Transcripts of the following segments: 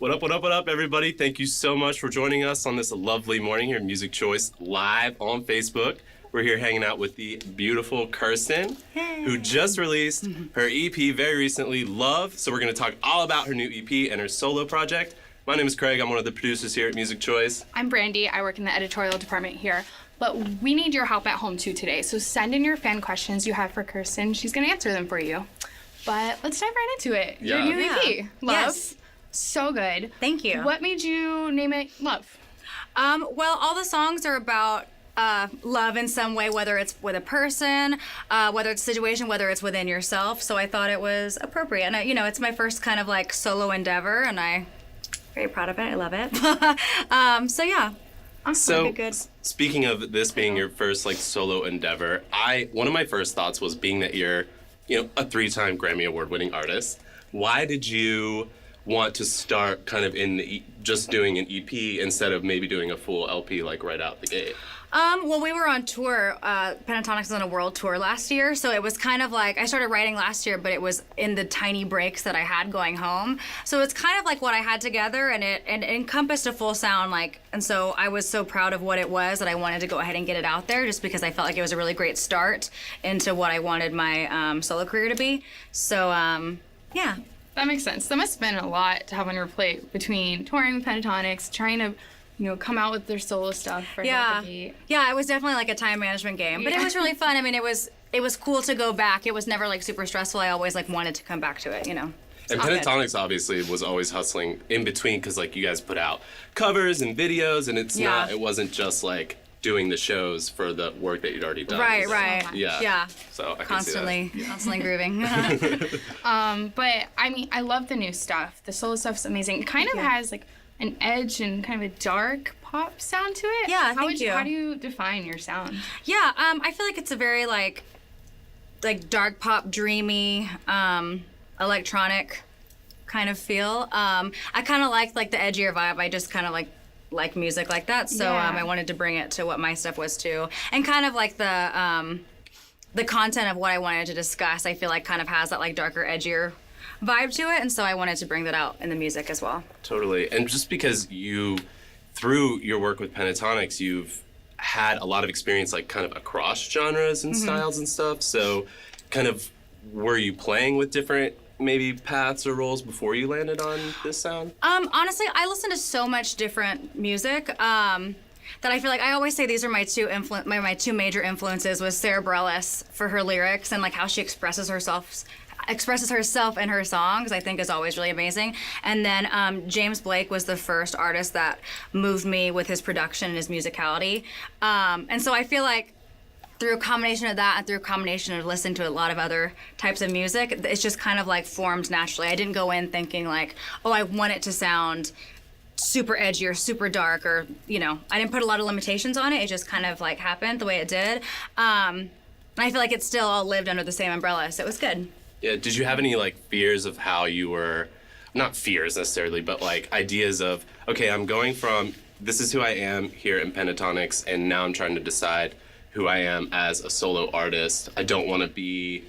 What up, everybody? Thank you so much for joining us on this lovely morning here at Music Choice live on Facebook. We're here hanging out with the beautiful Kirstin, who just released her EP very recently, Love. So we're going to talk all about her new EP and her solo project. My name is Craig. I'm one of the producers here at Music Choice. I'm Brandy. I work in the editorial department here. But we need your help at home, too, today. So send in your fan questions you have for Kirstin. She's going to answer them for you. But let's dive right into it. Yeah. Your new EP, Love. Yes. So good. Thank you. What made you name it Love? Well, all the songs are about love in some way, whether it's with a person, whether it's a situation, whether it's within yourself. So I thought it was appropriate. And, it's my first kind of like solo endeavor, and I'm very proud of it. I love it. So, yeah. So, good. Speaking of this being your first like solo endeavor, one of my first thoughts was being that you're, a 3-time Grammy Award-winning artist. Why did you want to start kind of just doing an EP instead of maybe doing a full LP like right out the gate? Well, we were on tour. Pentatonix was on a world tour last year, so it was kind of like I started writing last year, but it was in the tiny breaks that I had going home. So it's kind of like what I had together, and it encompassed a full sound. And so I was so proud of what it was that I wanted to go ahead and get it out there, just because I felt like it was a really great start into what I wanted my solo career to be. So yeah. That makes sense. That must have been a lot to have on your plate between touring with Pentatonix, trying to come out with their solo stuff right out the gate. Yeah, it was definitely like a time management game, but it was really fun. I mean, it was cool to go back. It was never like super stressful. I always like wanted to come back to it, And Pentatonix obviously was always hustling in between because like you guys put out covers and videos, and it wasn't just like doing the shows for the work that you'd already done. Right. Yeah. So I constantly grooving. But I mean, I love the new stuff. The solo stuff's amazing. It kind of has like an edge and kind of a dark pop sound to it. Yeah, thank you. How do you define your sound? Yeah, I feel like it's a very like dark pop, dreamy, electronic kind of feel. I kind of like the edgier vibe. I just kind of like music like that, so I wanted to bring it to what my stuff was too, and kind of like the content of what I wanted to discuss. I feel like kind of has that like darker, edgier vibe to it, and so I wanted to bring that out in the music as well. Totally. And just because through your work with Pentatonix, you've had a lot of experience like kind of across genres and styles and stuff, so kind of were you playing with different maybe paths or roles before you landed on this sound? Honestly, I listen to so much different music that I feel like I always say these are my two major influences was Sarah Bareilles for her lyrics and like how she expresses herself in her songs, I think is always really amazing. And then James Blake was the first artist that moved me with his production and his musicality. And so I feel like through a combination of that and through a combination of listening to a lot of other types of music, it's just kind of like formed naturally. I didn't go in thinking like, oh, I want it to sound super edgy or super dark or, I didn't put a lot of limitations on it. It just kind of like happened the way it did. And I feel like it still all lived under the same umbrella, so it was good. Yeah, did you have any like fears of how you were, not fears necessarily, but like ideas of, okay, I'm going from this is who I am here in Pentatonix, and now I'm trying to decide who I am as a solo artist. I don't want to be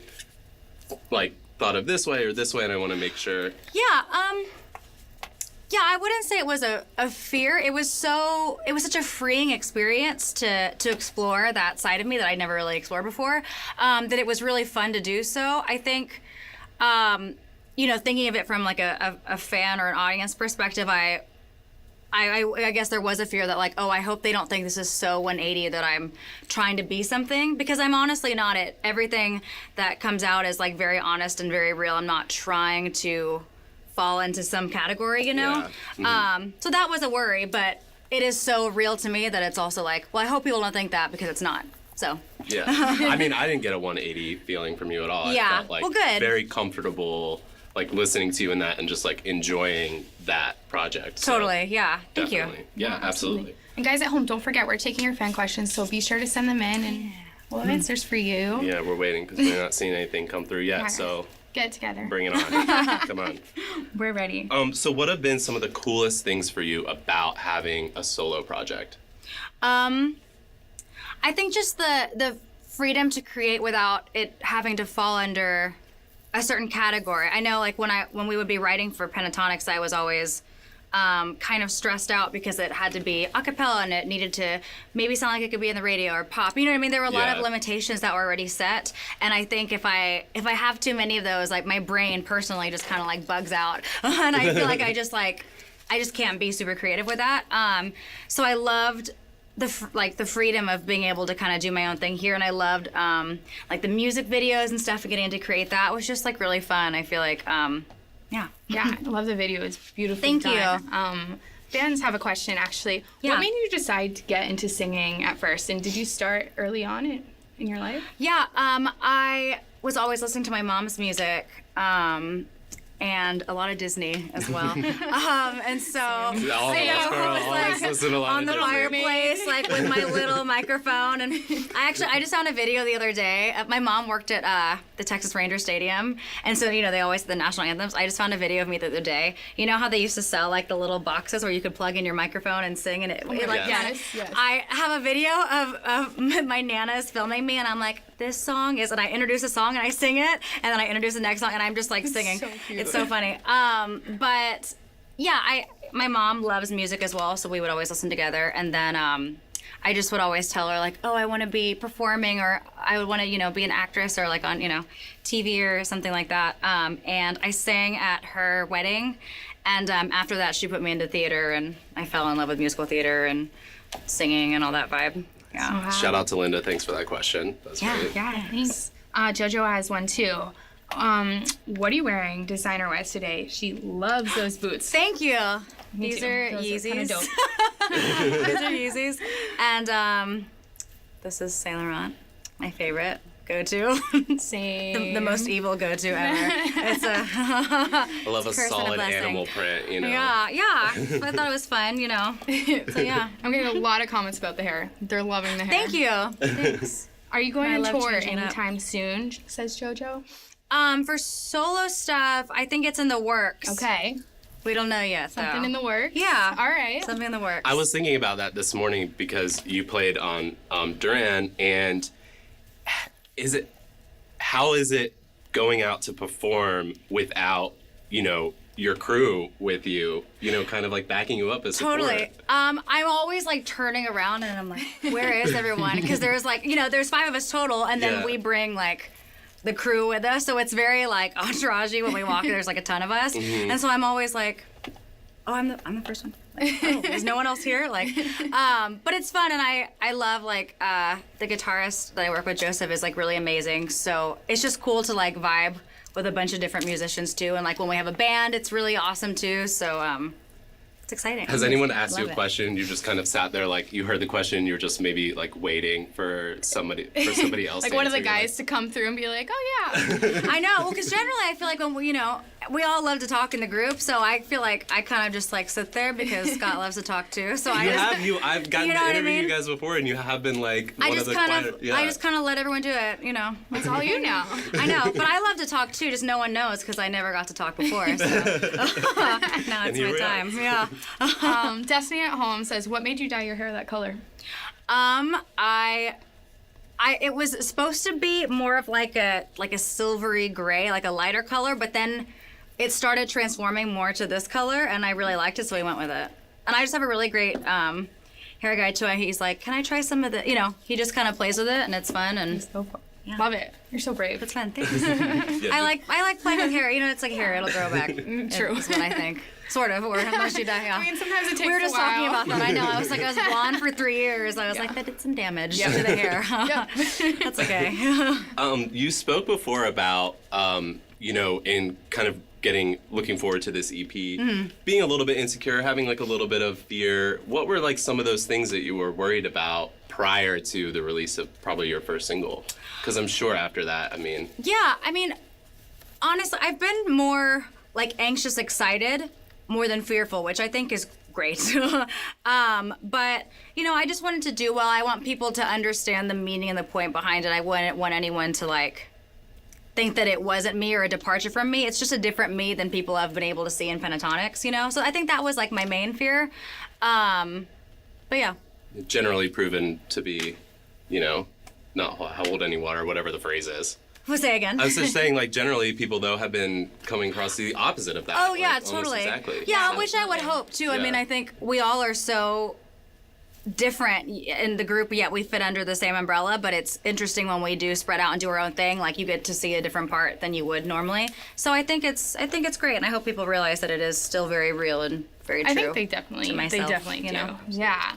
like thought of this way or this way, and I want to make sure. Yeah, I wouldn't say it was a fear. It was such a freeing experience to explore that side of me that I'd never really explored before, that it was really fun to do so. I think, thinking of it from like a fan or an audience perspective, I guess there was a fear that like, oh, I hope they don't think this is so 180 that I'm trying to be something, because I'm honestly not it. Everything that comes out is like very honest and very real. I'm not trying to fall into some category, Yeah. So that was a worry, but it is so real to me that it's also like, well, I hope people don't think that, because it's not. So. Yeah. I mean, I didn't get a 180 feeling from you at all. Yeah. I felt like well, good. very comfortable like listening to you in that and just like enjoying that project. Totally, yeah. Thank definitely. you. Yeah, absolutely. And guys at home, don't forget, we're taking your fan questions, so be sure to send them in and we'll have answers for you. Yeah, we're waiting because we're not seeing anything come through yet, so get it together. bring it on. Come on. We're ready. So what have been some of the coolest things for you about having a solo project? I think just the freedom to create without it having to fall under a certain category. I know, like when we would be writing for Pentatonix, I was always kind of stressed out because it had to be a cappella and it needed to maybe sound like it could be in the radio or pop. You know what I mean? There were a lot of limitations that were already set. And I think if I have too many of those, like my brain personally just kind of like bugs out. And I feel like I just can't be super creative with that. So I loved the freedom of being able to kind of do my own thing here, and I loved like the music videos and stuff and getting to create that was just like really fun. I feel like yeah, I love the video. It's beautiful. Thank you. Fans have a question actually. Yeah. What made you decide to get into singing at first, and did you start early on in your life? Yeah, I was always listening to my mom's music. And a lot of Disney as well. And so All of us, girl. All of us listen to a lot on of the Disney. fireplace, like with my little microphone. And I just found a video the other day. My mom worked at the Texas Ranger Stadium, and so they always the national anthems. I just found a video of me the other day. You know how they used to sell like the little boxes where you could plug in your microphone and sing, and it like yes. I have a video of my nanas filming me, and I'm like, this song is, and I introduce a song and I sing it, and then I introduce the next song and I'm just like singing. So cute. It's so funny. But yeah, my mom loves music as well, so we would always listen together. And then I just would always tell her like, oh, I want to be performing, or I would want to, be an actress, or like on, TV or something like that. And I sang at her wedding, and after that, she put me into theater, and I fell in love with musical theater and singing and all that vibe. Yeah. Wow. Shout out to Linda. Thanks for that question. That's great. Yeah, thanks. JoJo has one too. What are you wearing designer-wise today? She loves those boots. Thank you. Me These too. are Those Yeezys. kinda dope. These are Yeezys. And this is Saint Laurent, my favorite go-to. Same. the most evil go-to ever. It's a I love a curse and a solid blessing. animal print, yeah. So I thought it was fun, So yeah. I'm getting a lot of comments about the hair. They're loving the hair. Thank you. Thanks. Are you going I to love tour changing it up. anytime soon? Says JoJo. For solo stuff, I think it's in the works. Okay. We don't know yet, though. Something in the works. Yeah. All right. Something in the works. I was thinking about that this morning because you played on Duran, and how is it going out to perform without, your crew with you, kind of like backing you up as support? Totally. I'm always like turning around and I'm like, where is everyone? Because there's like, there's 5 of us total, and then we bring like the crew with us, so it's very like entourage-y when we walk. There's like a ton of us, and so I'm always like, oh, I'm the first one. Like, oh, there's no one else here. Like, but it's fun, and I love like the guitarist that I work with, Joseph, is like really amazing. So it's just cool to like vibe with a bunch of different musicians too, and like when we have a band, it's really awesome too. So it's exciting. Has anyone asked you Love a it. question? You just kind of sat there, like you heard the question, you're just maybe like waiting for somebody else. Like to one of the answer. You're guys to come through and be like, oh yeah. I know. Well, because generally I feel like when we all love to talk in the group, so I feel like I kind of just like sit there because Scott loves to talk too. So I've gotten You know to what I interview mean? you guys before, and you have been like I one just of the quieter. I just kind of let everyone do it. That's all you know. I know, but I love to talk too. Just no one knows because I never got to talk before. So. Now it's here my we are. time. Yeah. Destiny at home says, what made you dye your hair that color? It was supposed to be more of like a silvery gray, like a lighter color, but then it started transforming more to this color, and I really liked it, so we went with it. And I just have a really great hair guy too. He's like, "Can I try some of the?" He just kind of plays with it, and it's fun, and So love it. You're so brave. it's fun. Thanks. I like playing with hair. It's like hair; it'll grow back. True. Is what I think. Sort of, or unless you die. Yeah. I mean, sometimes it takes We were just a while. talking about that. I know. I was blonde for 3 years. I was like, that did some damage to the hair. That's okay. You spoke before about, in kind of looking forward to this EP, being a little bit insecure, having like a little bit of fear. What were like some of those things that you were worried about prior to the release of probably your first single? Because I'm sure after that, Yeah, honestly, I've been more like anxious, excited, more than fearful, which I think is great. But, I just wanted to do well. I want people to understand the meaning and the point behind it. I wouldn't want anyone to like think that it wasn't me or a departure from me. It's just a different me than people have been able to see in Pentatonix, So I think that was like my main fear. But yeah. generally proven to be, not hold any water, whatever the phrase is. We'll say again. I was just saying, like, generally people though have been coming across the opposite of that. Oh like, yeah, almost totally. Exactly. Yeah, So- which I would hope too. I Yeah. mean, I think we all are so different in the group, yet we fit under the same umbrella, but it's interesting when we do spread out and do our own thing, like you get to see a different part than you would normally. So I think it's great, and I hope people realize that it is still very real and very true. I think they definitely to myself, do. you know? Yeah.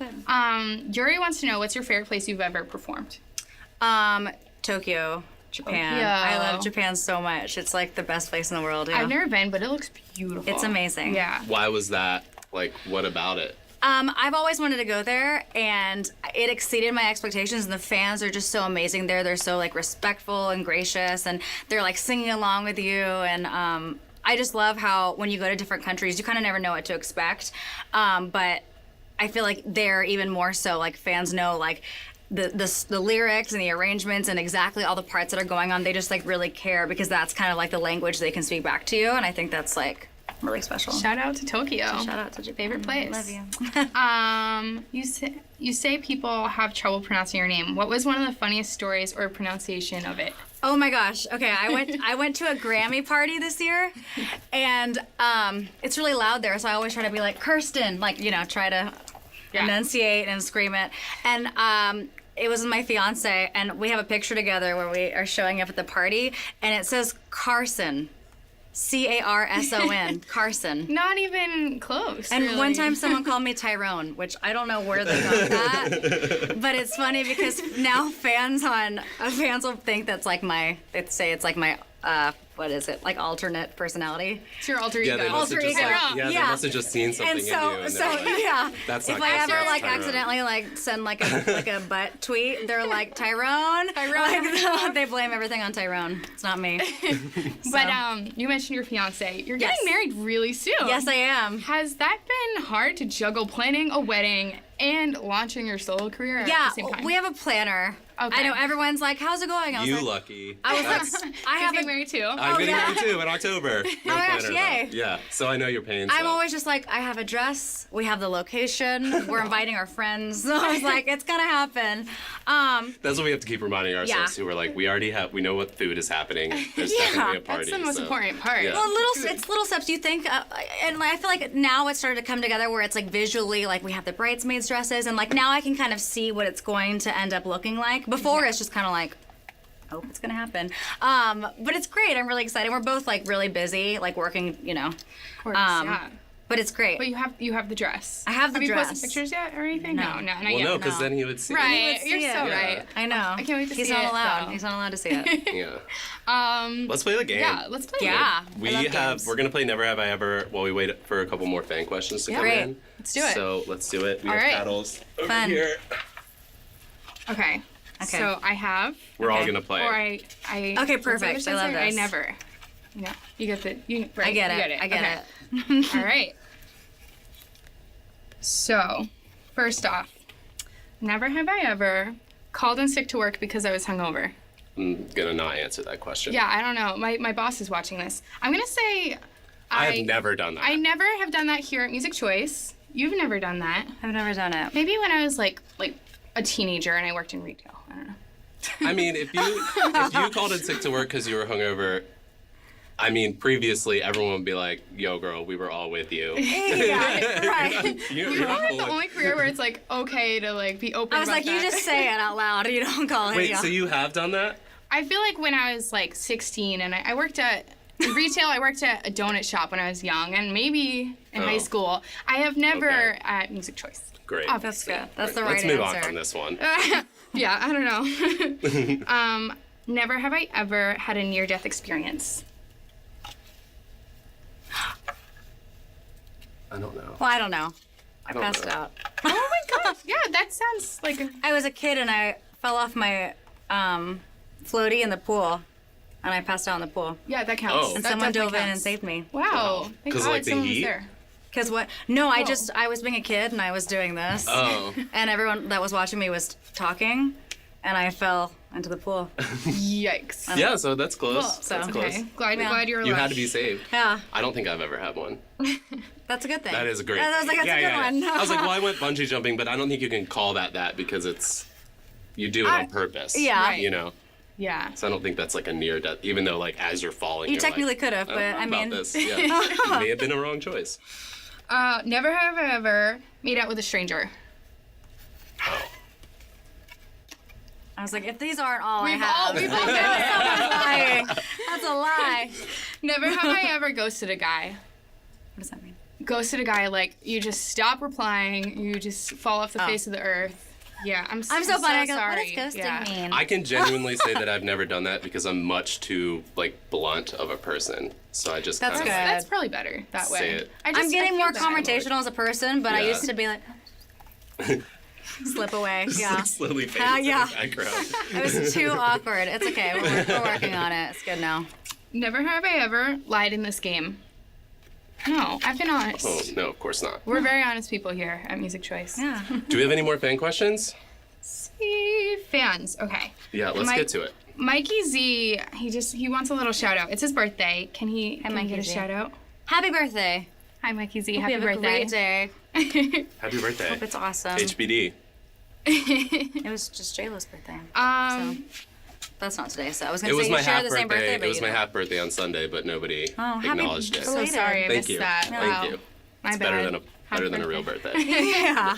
Yuri wants to know, what's your favorite place you've ever performed? Tokyo, Japan. Tokyo. I love Japan so much. It's like the best place in the world. Yeah. I've never been, but it looks beautiful. It's amazing. Yeah. Why was that? Like, what about it? I've always wanted to go there, and it exceeded my expectations. And the fans are just so amazing there. They're so like respectful and gracious, and they're like singing along with you. And I just love how when you go to different countries, you kind of never know what to expect. But I feel like they're even more so. Like fans know like the lyrics and the arrangements and exactly all the parts that are going on. They just like really care because that's kind of like the language they can speak back to you. And I think that's like really special. Shout out to Tokyo. Shout out to Japan. Favorite place. Love you. You say people have trouble pronouncing your name. What was one of the funniest stories or pronunciation of it? Oh my gosh. Okay, I went to a Grammy party this year, and it's really loud there, so I always try to be like Kirstin, like try to enunciate and scream it. And it was my fiance, and we have a picture together where we are showing up at the party, and it says Carson. Carson. Carson. Not even close. And really. one time someone called me Tyrone, which I don't know where they got that, but it's funny because now fans will think that's like they say it's like my what is it, like alternate personality. It's your alter ego. Yeah, they must have Alter just, ego. like, they Yeah. must have just seen something And in you. And they're like, yeah. That's if not I Carson, ever it's like Tyrone. accidentally like send like a butt tweet, they're like Tyrone. Like, they blame everything on Tyrone. It's not me. But you mentioned your fiance. You're getting Yes. married really soon. Yes, I am. Has that been hard to juggle planning a wedding and launching your solo career at Yeah, the same time? we have a planner. Okay. I know everyone's like, "How's it going?" I was You like, lucky. I was That's- like, I He's have getting a married too. I'm getting yeah. married too in October. Oh my gosh, yay. Yeah, so I know your pain. I'm so. always just like, I have a dress, we have the location, we're inviting our friends. So I was like, it's gonna happen. That's what we have to keep reminding ourselves Yeah. too. We're like, we know what food is happening. There's Yeah, definitely a party. That's the most so, important part. Yeah. Well, it's little steps. You think, and I feel like now it's started to come together where it's like visually, like we have the bridesmaids dresses, and like now I can kind of see what it's going to end up looking like. Before it's just kind of like, hope it's gonna happen. But it's great. I'm really excited. We're both like really busy, like working, Of course, Um, yeah. but it's great. But you have the dress. I have the you dress. posted pictures yet or anything? No. No, not Well, yet. no, because no. then he would see. Right, would you're see so it. right. I know. I can't wait to He's see not it, allowed. though. He's not allowed to see it. Yeah. Let's play the game. Yeah, let's play. Yeah. We I love games. we're gonna play Never Have I Ever while we wait for a couple more fan questions to come Great. in. Let's do it. So let's do it. We All have right. paddles over Fun. here. Okay. Okay. So I have. We're all Okay. gonna play. Or I. Okay, what's the other perfect. I side love say? I this. never. No, you get the. Right, I get you it. I get okay. it. All right. So, first off, never have I ever called in sick to work because I was hungover. I'm gonna not answer that question. Yeah, I don't know. My boss is watching this. I'm gonna say. I have never done that. I never have done that here at Music Choice. You've never done that. I've never done it. Maybe when I was like a teenager and I worked in retail. I don't know. I mean, if you called in sick to work because you were hungover, I mean, previously everyone would be like, "Yo, girl, we were all with you." Yeah, right. You're We're full the of- only career where it's like okay to like be open. I was about like, you that. just say it out loud. You don't call it. Wait, yeah. so you have done that? I feel like when I was like 16 and I worked at in retail, I worked at a donut shop when I was young, and maybe in high Oh. school. I have never Okay. at Music Choice. Great. That's good. That's the right Let's move answer. on from this one. Yeah, I don't know. Never have I ever had a near-death experience. I don't know. Well, I don't know. I don't passed know. out. Oh my gosh! Yeah, that sounds like a. I was a kid and I fell off my floaty in the pool, and I passed out in the pool. Yeah, that counts. Oh. And That someone definitely dove in and counts. saved me. Wow! Thank 'Cause, God like, the someone was heat? there. Cause what? No, I Oh. was being a kid and I was doing this, Oh. and everyone that was watching me was talking, and I fell into the pool. Yikes! Yeah, so that's close. Well, that's close. Okay, glad Yeah. you were alive. You had to be saved. Yeah, I don't think I've ever had one. that's a good thing. That is a great. I was like, that's yeah, a good yeah, one. yeah. I was like, well, I went bungee jumping, but I don't think you can call that because it's you do it on purpose. yeah. Right. You know. Yeah. So I don't think that's like a near death, even though like as you're falling, You you're technically like, could have, but I don't know I mean, about this. Yeah. It may have been a wrong choice. Never have I ever made out with a stranger. Oh. I was like, if these aren't all We've I all have, we've all done it. someone's lying. That's a lie. Never have I ever ghosted a guy. What does that mean? Ghosted a guy, like you just stop replying, you just fall off the face of the earth. Yeah, I'm so so funny. I go, sorry. what does ghosting mean? I can genuinely say that I've never done that because I'm much too like blunt of a person. So I just That's kind of good. That's probably better that way. Say it. I'm getting I more feel bad. confrontational as a person, but I Yeah. used to be like, slip away. Yeah. slowly fades yeah. in the background. It was too awkward. It's okay. We're working on it. It's good now. Never have I ever lied in this game. No, I've been honest. Oh no, of course not. We're very honest people here at Music Choice. Yeah. Do we have any more fan questions? See, fans. Okay. Yeah, let's get to it. Mikey Z, he wants a little shout out. It's his birthday. Can he Mikey get a Z. shout out? Happy birthday. Hi, Mikey Z. Hope Happy you have birthday. a great day. Happy birthday. Hope it's awesome. HBD. It was just JLo's birthday. Um, That's not today, so I was It going to was say my you share half the same birthday, birthday. but It was you my don't. half birthday on Sunday, but nobody Oh, happy acknowledged it. so belated. sorry I Thank missed you. that. Thank Wow. you. My It's bad. better than a real birthday. Yeah.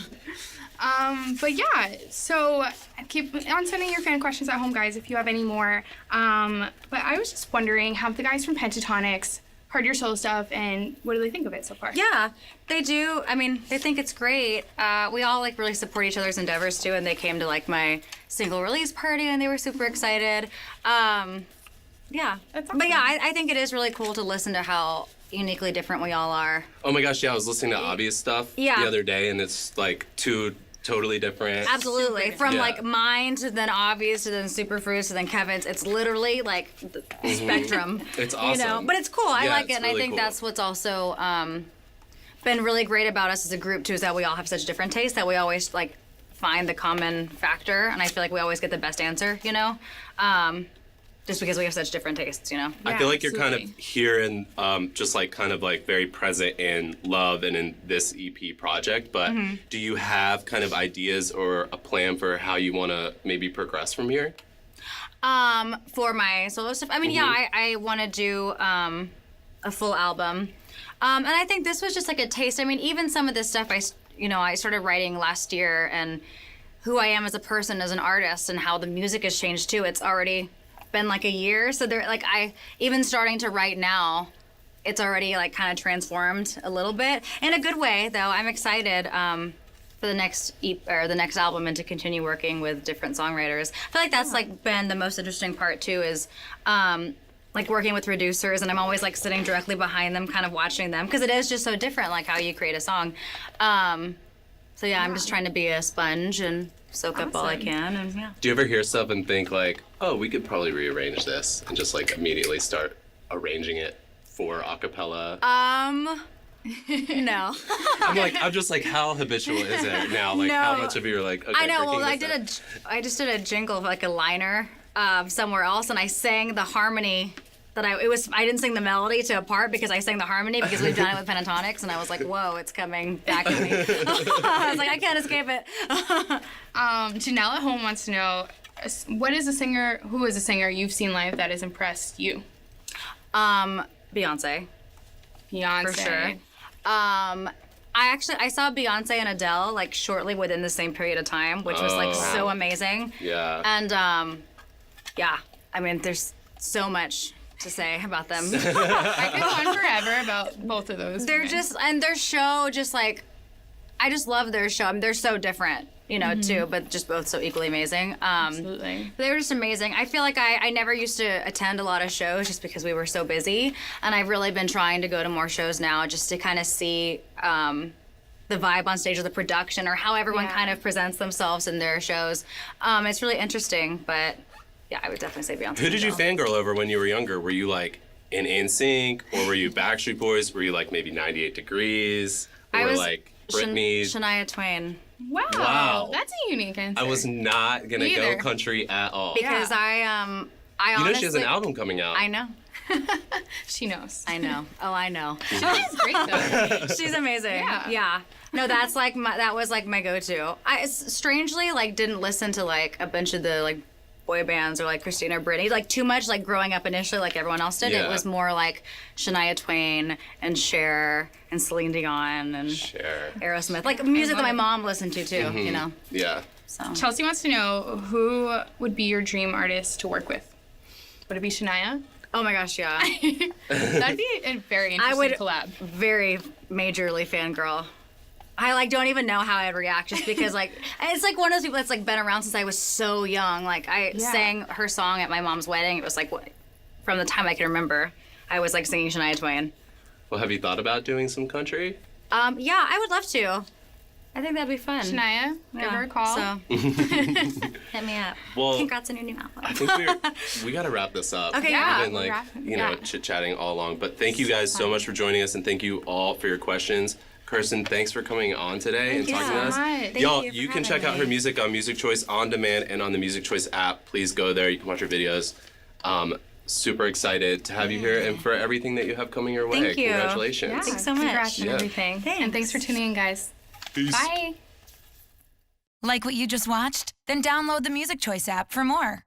But yeah, so keep on sending your fan questions at home, guys, if you have any more. But I was just wondering, have the guys from Pentatonix heard your solo stuff, and what do they think of it so far? Yeah, they do. I mean, they think it's great. We all like really support each other's endeavors too, and they came to like my single release party, and they were super excited. Yeah, That's but yeah, awesome. I think it is really cool to listen to how uniquely different we all are. Oh my gosh, yeah, I was listening to Obvious stuff Yeah. the other day, and it's like two totally different. Absolutely, from Yeah. like mine to then Obvious to then Superfruits to then Kevin's. It's literally like the spectrum. It's awesome. You know, but it's cool. I Yeah, like it, it's and I really think cool. that's what's also been really great about us as a group too. Is that we all have such different tastes that we always like find the common factor, and I feel like we always get the best answer. You know, just because we have such different tastes. You know. I Yeah, feel like you're kind of absolutely. here and just like kind of like very present in Love and in this EP project, but do you have kind of ideas or a plan for how you want to maybe progress from here? For my solo stuff, I mean, yeah, I want to do a full album, and I think this was just like a taste. I mean, even some of this stuff, I started writing last year, and who I am as a person, as an artist, and how the music has changed too. It's already been like a year, so they're like even starting to write now. It's already like kind of transformed a little bit in a good way, though. I'm excited. For the next the next album and to continue working with different songwriters. I feel like that's like been the most interesting part too is like working with producers, and I'm always like sitting directly behind them, kind of watching them, because it is just so different like how you create a song. So yeah, I'm just trying to be a sponge and soak up all I Awesome. can, and yeah. Do you ever hear stuff and think like, oh, we could probably rearrange this and just like immediately start arranging it for a cappella? No. I'm just like, how habitual is it now? Like, how No. much of you are like, okay, I know. breaking Well, this down? I just did a jingle of like a liner somewhere else, and I sang the harmony that I didn't sing the melody to a part because I sang the harmony because we've done it with Pentatonix, and I was like, whoa, it's coming back at me. I was like, I can't escape it. Janelle at home wants to know, who is a singer you've seen live that has impressed you? Beyonce, Beyonce. for sure. I saw Beyonce and Adele like shortly within the same period of time, which was like Oh. so amazing. Yeah. And yeah, I mean, there's so much to say about them. I could go on forever about both of those. They're women. just, and their show just like, I just love their show. I mean, they're so different, you know, too, but just both so equally amazing. Absolutely. They were just amazing. I feel like I never used to attend a lot of shows just because we were so busy. And I've really been trying to go to more shows now just to kind of see the vibe on stage or the production or how everyone Yeah. kind of presents themselves in their shows. It's really interesting, but yeah, I would definitely say Beyonce. Who did you Adele. fangirl over when you were younger? Were you like in NSYNC, or were you Backstreet Boys? Were you like maybe 98 Degrees? Or I was like Britney? Shania Twain. Wow. Wow. That's a unique answer. I was not gonna Me go either. country at all. Because Yeah. I You know honestly, she has an album coming out. I know. She knows. I know. Oh, I know. She's great though. She's amazing. Yeah. No, that was like my go-to. I strangely like didn't listen to like a bunch of the like boy bands or like Christina or Britney, like too much like growing up initially like everyone else did. Yeah. It was more like Shania Twain and Cher and Celine Dion and Aerosmith, like music that my mom listened to too, you know. Yeah. So Chelsea wants to know who would be your dream artist to work with. Would it be Shania? oh my gosh, yeah. That'd be a very interesting I would collab. very majorly fangirl. I like don't even know how I'd react just because like it's like one of those people that's like been around since I was so young. Like I sang her song at my mom's wedding. It was like from the time I can remember, I was like singing Shania Twain. Well, have you thought about doing some country? Yeah, I would love to. I think that'd be fun. Shania, give her a call. So hit me up. Well, Congrats on your new album. I think we got to wrap this up. Okay, yeah. We've been like, you know, chit-chatting all along. But thank you guys so much for joining us, and thank you all for your questions. Kirstin, thanks for coming on today and talking to us. Thank Y'all, you for you can having check out me. her music on Music Choice On Demand and on the Music Choice app. Please go there. You can watch her videos. Super excited to have you here and for everything that you have coming your way. Thank you. Congratulations. Yeah. Thanks so much. Congrats on Yeah. everything. And thanks for tuning in, guys. Peace. Bye. Like what you just watched? Then download the Music Choice app for more.